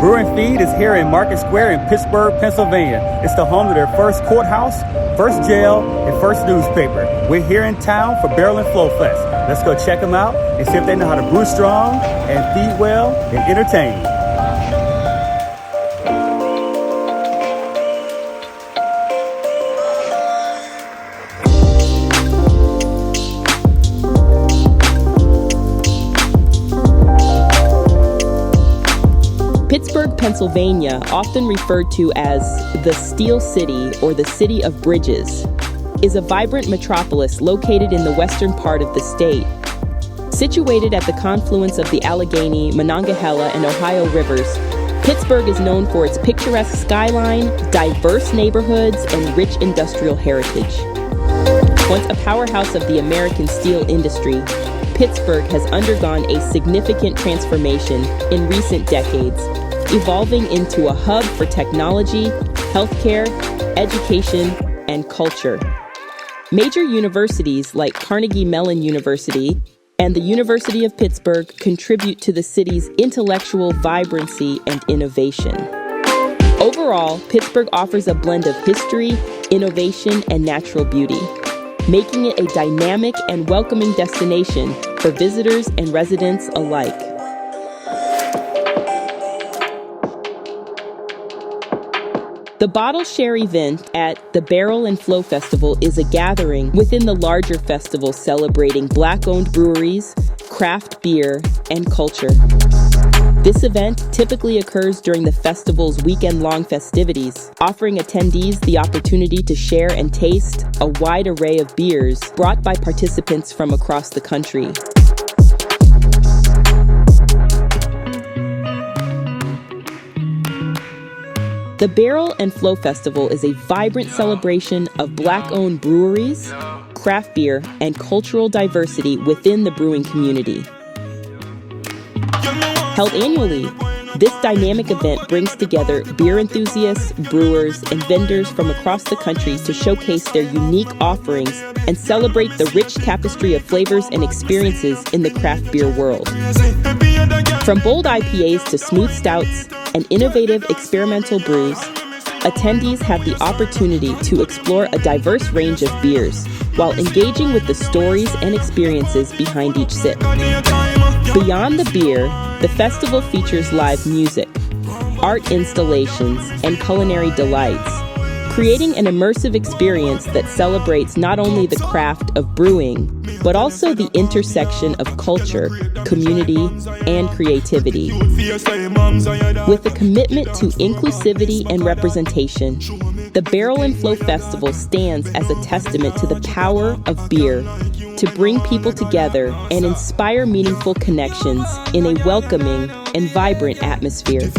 Brew and Feed is here in Market Square in Pittsburgh, Pennsylvania. It's the home of their first courthouse, first jail, and first newspaper. We're here in town for Barrel and Flow Fest. Let's go check them out and see if they know how to brew strong and feed well and entertain. Pittsburgh, Pennsylvania, often referred to as the Steel City or the City of Bridges, is a vibrant metropolis located in the western part of the state. Situated at the confluence of the Allegheny, Monongahela, and Ohio rivers, Pittsburgh is known for its picturesque skyline, diverse neighborhoods, and rich industrial heritage. Once a powerhouse of the American steel industry, Pittsburgh has undergone a significant transformation in recent decades, evolving into a hub for technology, healthcare, education, and culture. Major universities like Carnegie Mellon University and the University of Pittsburgh contribute to the city's intellectual vibrancy and innovation. Overall, Pittsburgh offers a blend of history, innovation, and natural beauty, making it a dynamic and welcoming destination for visitors and residents alike. The Bottle Share event at the Barrel and Flow Festival is a gathering within the larger festival celebrating Black-owned breweries, craft beer, and culture. This event typically occurs during the festival's weekend-long festivities, offering attendees the opportunity to share and taste a wide array of beers brought by participants from across the country. The Barrel and Flow Festival is a vibrant celebration of Black-owned breweries, craft beer, and cultural diversity within the brewing community. Held annually, this dynamic event brings together beer enthusiasts, brewers, and vendors from across the country to showcase their unique offerings and celebrate the rich tapestry of flavors and experiences in the craft beer world. From bold IPAs to smooth stouts and innovative experimental brews, attendees have the opportunity to explore a diverse range of beers while engaging with the stories and experiences behind each sip. Beyond the beer, the festival features live music, art installations, and culinary delights, creating an immersive experience that celebrates not only the craft of brewing, but also the intersection of culture, community, and creativity. With a commitment to inclusivity and representation, the Barrel and Flow Festival stands as a testament to the power of beer to bring people together and inspire meaningful connections in a welcoming and vibrant atmosphere.